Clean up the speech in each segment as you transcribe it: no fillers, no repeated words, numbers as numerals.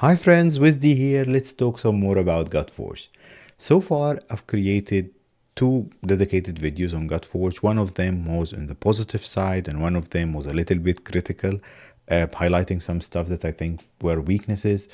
Hi friends, Wizdy here. Let's talk some more about Godforge. So far, I've created two dedicated videos on Godforge. One of them was on the positive side, and one of them was a little bit critical, highlighting some stuff that I think were weaknesses.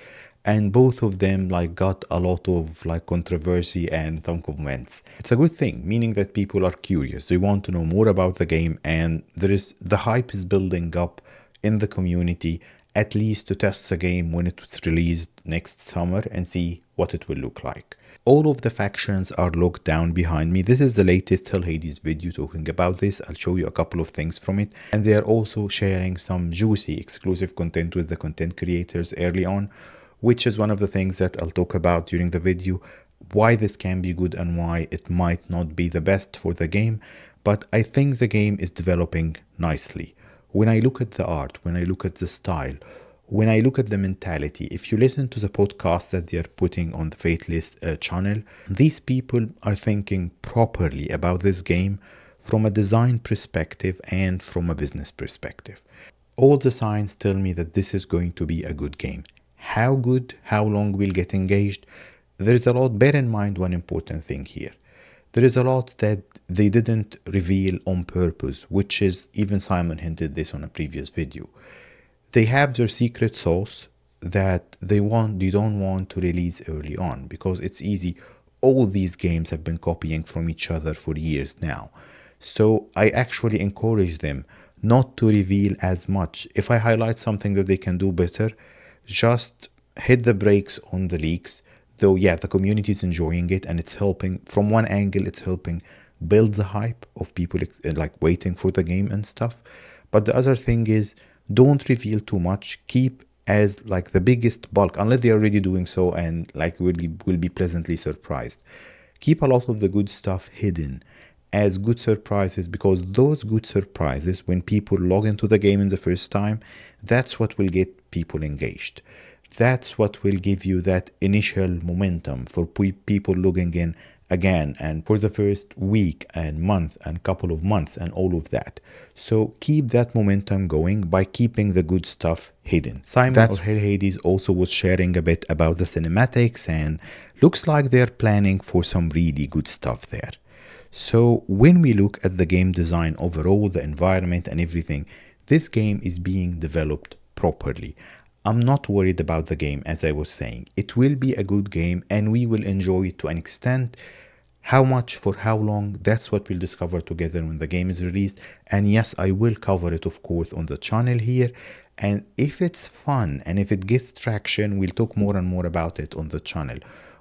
And both of them got a lot of controversy and some comments. It's a good thing, meaning that people are curious. They want to know more about the game, and the hype is building up in the community, at least to test the game when it was released next summer and see what it will look like. All of the factions are locked down behind me. This is the latest Hell Hades video talking about this. I'll show you a couple of things from it. And they are also sharing some juicy exclusive content with the content creators early on, which is one of the things that I'll talk about during the video, why this can be good and why it might not be the best for the game. But I think the game is developing nicely. When I look at the art, when I look at the style, when I look at the mentality, if you listen to the podcasts that they're putting on the fatless channel, these people are thinking properly about this game from a design perspective and from a business perspective. All the signs tell me that this is going to be a good game. How good, how long we'll get engaged, there is a lot. Bear in mind one important thing here. There is a lot that they didn't reveal on purpose, which is, even Simon hinted this on a previous video. They have their secret sauce that they don't want to release early on, because it's easy. All these games have been copying from each other for years now. So I actually encourage them not to reveal as much. If I highlight something that they can do better, just hit the brakes on the leaks. Though, yeah, the community is enjoying it, and it's helping. From one angle, it's helping build the hype of people waiting for the game and stuff. But the other thing is, don't reveal too much. Keep as the biggest bulk, unless they're already doing so, and will be pleasantly surprised. Keep a lot of the good stuff hidden as good surprises, because those good surprises, when people log into the game in the first time, that's what will get people engaged. That's what will give you that initial momentum for people logging in again, and for the first week and month and couple of months and all of that. So keep that momentum going by keeping the good stuff hidden. Simon of Hell Hades also was sharing a bit about the cinematics, and looks like they're planning for some really good stuff there. So when we look at the game design overall, the environment and everything, this game is being developed properly. I'm not worried about the game, as I was saying. It will be a good game and we will enjoy it to an extent. How much, for how long, that's what we'll discover together when the game is released. And yes, I will cover it, of course, on the channel here. And if it's fun and if it gets traction, we'll talk more and more about it on the channel.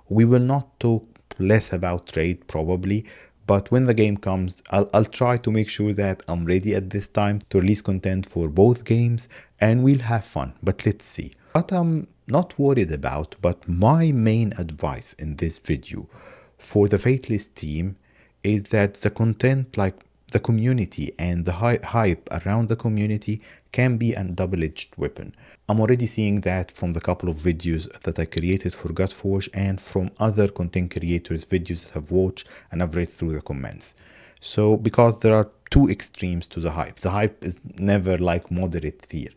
We will not talk less about trade, probably. But when the game comes, I'll try to make sure that I'm ready at this time to release content for both games, and we'll have fun. But let's see. What I'm not worried about, but my main advice in this video for the Faithless team, is that the content, the community and the hype around the community, can be a double-edged weapon. I'm already seeing that from the couple of videos that I created for Godforge, and from other content creators' videos that I've watched and I've read through the comments. So, because there are two extremes to the hype. The hype is never moderate here.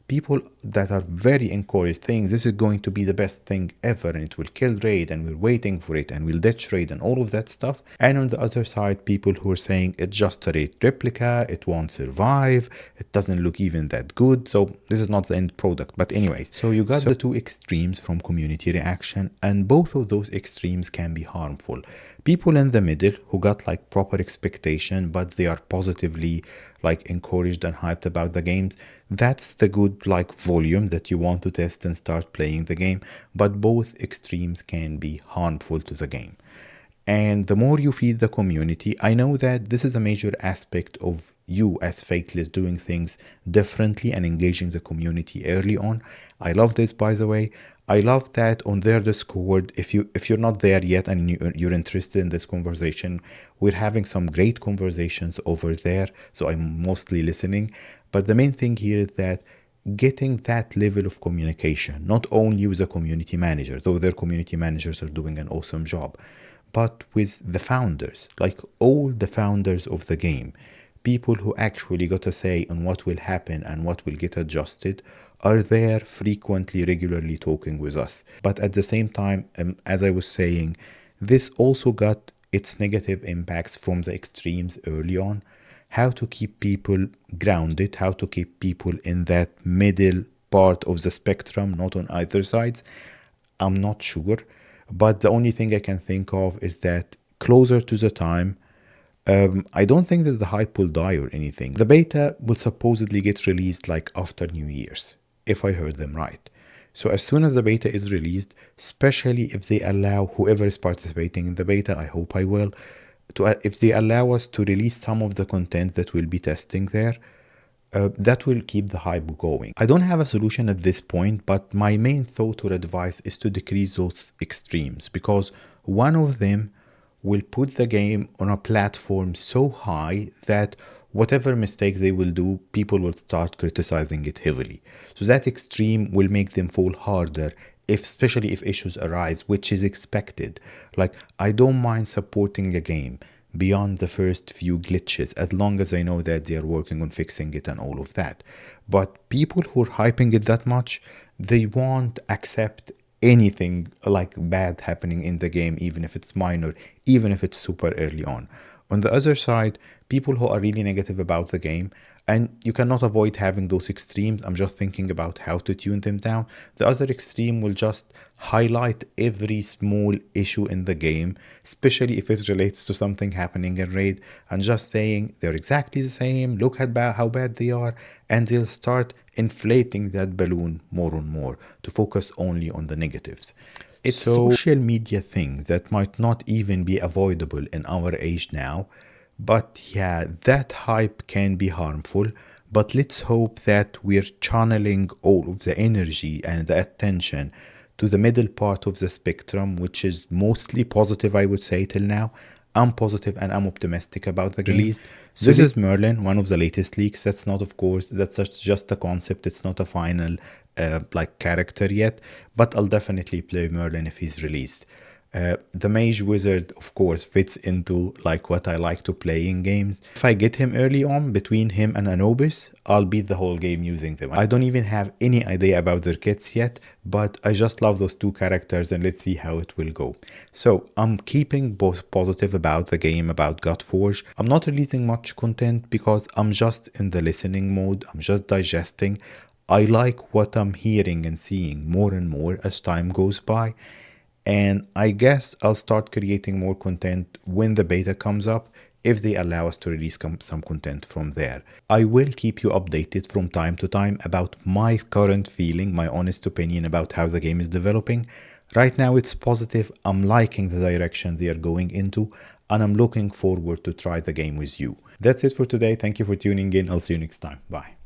People that are very encouraged, think this is going to be the best thing ever and it will kill raid and we're waiting for it and we'll ditch raid and all of that stuff. And on the other side, people who are saying it's just a raid replica, it won't survive, it doesn't look even that good, so this is not the end product. But anyways, so you got the two extremes from community reaction, and both of those extremes can be harmful. People in the middle who got proper expectation, but they are positively encouraged and hyped about the games, that's the good volume that you want to test and start playing the game. But both extremes can be harmful to the game. And the more you feed the community, I know that this is a major aspect of you as Faithless doing things differently and engaging the community early on. I love this, by the way. I love that on their Discord, if you're not there yet and you're interested in this conversation, we're having some great conversations over there, so I'm mostly listening. But the main thing here is that getting that level of communication, not only with the community manager, though their community managers are doing an awesome job, but with the founders, all the founders of the game, people who actually got a say on what will happen and what will get adjusted, are there frequently, regularly talking with us. But at the same time, as I was saying, this also got its negative impacts from the extremes early on. How to keep people grounded, how to keep people in that middle part of the spectrum, not on either sides, I'm not sure. But the only thing I can think of is that closer to the time, I don't think that the hype will die or anything. The beta will supposedly get released like after New Year's, if I heard them right. So as soon as the beta is released, especially if they allow whoever is participating in the beta, I hope I will, if they allow us to release some of the content that we'll be testing there, that will keep the hype going. I don't have a solution at this point, but my main thought or advice is to decrease those extremes, because one of them will put the game on a platform so high that whatever mistakes they will do, people will start criticizing it heavily. So that extreme will make them fall harder, especially if issues arise, which is expected. Like, I don't mind supporting a game beyond the first few glitches, as long as I know that they are working on fixing it and all of that. But people who are hyping it that much, they won't accept anything like bad happening in the game, even if it's minor, even if it's super early on. On the other side, people who are really negative about the game, and you cannot avoid having those extremes. I'm just thinking about how to tune them down. The other extreme will just highlight every small issue in the game, especially if it relates to something happening in Raid, and just saying they're exactly the same, look at how bad they are, and they'll start inflating that balloon more and more to focus only on the negatives. It's a social media thing that might not even be avoidable in our age now. But yeah, that hype can be harmful. But let's hope that we're channeling all of the energy and the attention to the middle part of the spectrum, which is mostly positive, I would say, till now. I'm positive and I'm optimistic about the release. This is Merlin, one of the latest leaks. That's not, of course, that's just a concept. It's not a final like character yet, but I'll definitely play Merlin if he's released. The mage wizard, of course, fits into like what I like to play in games. If I get him early on, between him and Anubis, I'll beat the whole game using them. I don't even have any idea about their kits yet, but I just love those two characters, and let's see how it will go. So I'm keeping both positive about the game, about Godforge. I'm not releasing much content because I'm just in the listening mode. I'm just digesting. I like what I'm hearing and seeing more and more as time goes by. And I guess I'll start creating more content when the beta comes up, if they allow us to release some content from there. I will keep you updated from time to time about my current feeling, my honest opinion about how the game is developing. Right now it's positive. I'm liking the direction they are going into, and I'm looking forward to try the game with you. That's it for today. Thank you for tuning in. I'll see you next time. Bye.